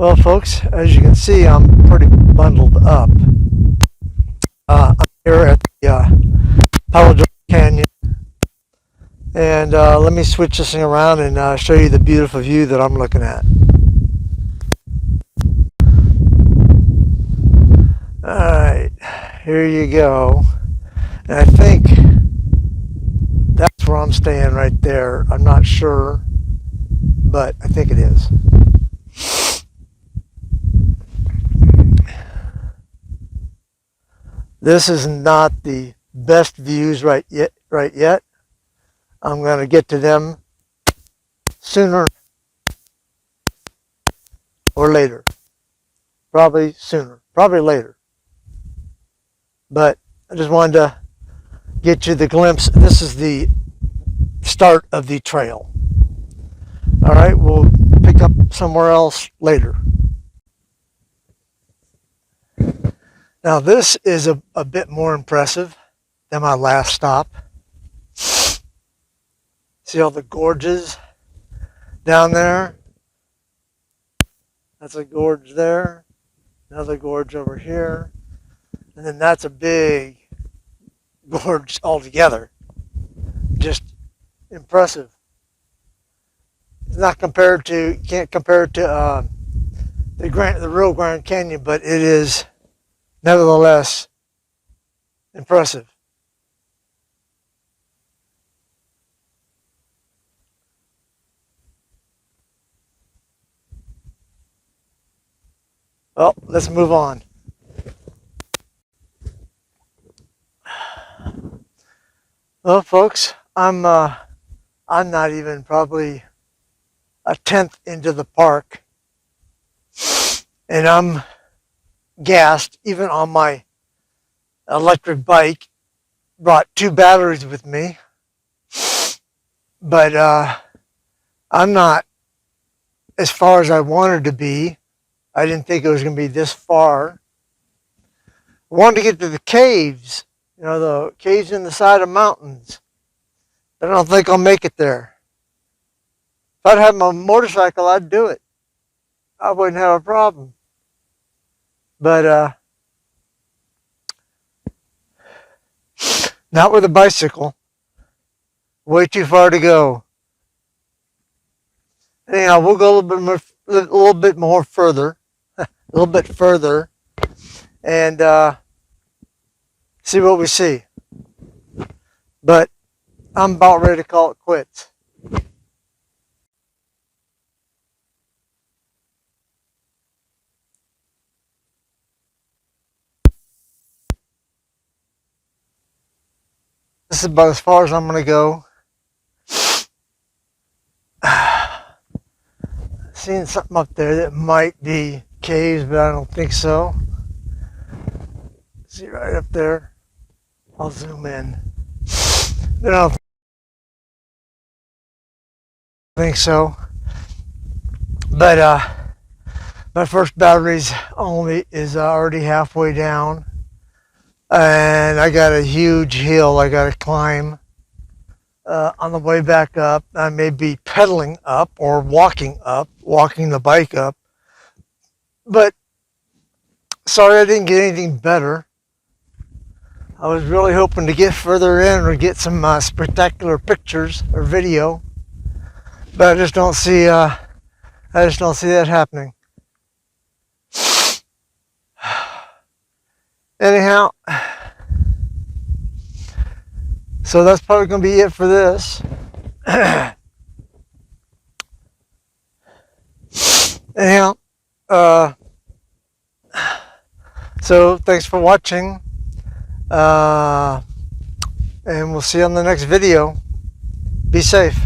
Well, folks, as you can see, I'm pretty bundled up. I'm here at the Palo Duro Canyon, and let me switch this thing around and show you the beautiful view that I'm looking at. Alright, here you go. And I think that's where I'm staying right there. I'm not sure, but I think it is. This is not the best views right yet. I'm going to get to them sooner or later. Probably sooner, probably later. But I just wanted to get you the glimpse. This is the start of the trail. All right, we'll pick up somewhere else later. Now this is a bit more impressive than my last stop. See all the gorges down there? That's a gorge there, another gorge over here, and then that's a big gorge altogether. Just impressive. It's not compared to, you can't compare it to the real Grand Canyon, but it is nevertheless impressive. Well, let's move on. Well, folks, I'm not even probably a tenth into the park, and I'm gassed. Even on my electric bike, brought 2 batteries with me, but I'm not as far as I wanted to be. I didn't think it was going to be this far. I wanted to get to the caves, you know, the caves in the side of mountains, but I don't think I'll make it there. If I'd had my motorcycle, I'd do it. I wouldn't have a problem. But not with a bicycle. Way too far to go. Anyhow, we'll go a little bit more further, a little bit further, and see what we see. But I'm about ready to call it quits. This is about as far as I'm going to go. Seeing something up there that might be caves, but I don't think so. See right up there. I'll zoom in. But I don't think so. But my first battery's is already halfway down. And I got a huge hill I got to climb on the way back up. I may be pedaling up or walking the bike up. But sorry I didn't get anything better. I was really hoping to get further in or get some spectacular pictures or video, but I just don't see that happening. Anyhow, so that's probably going to be it for this. Anyhow, so thanks for watching, and we'll see you on the next video. Be safe.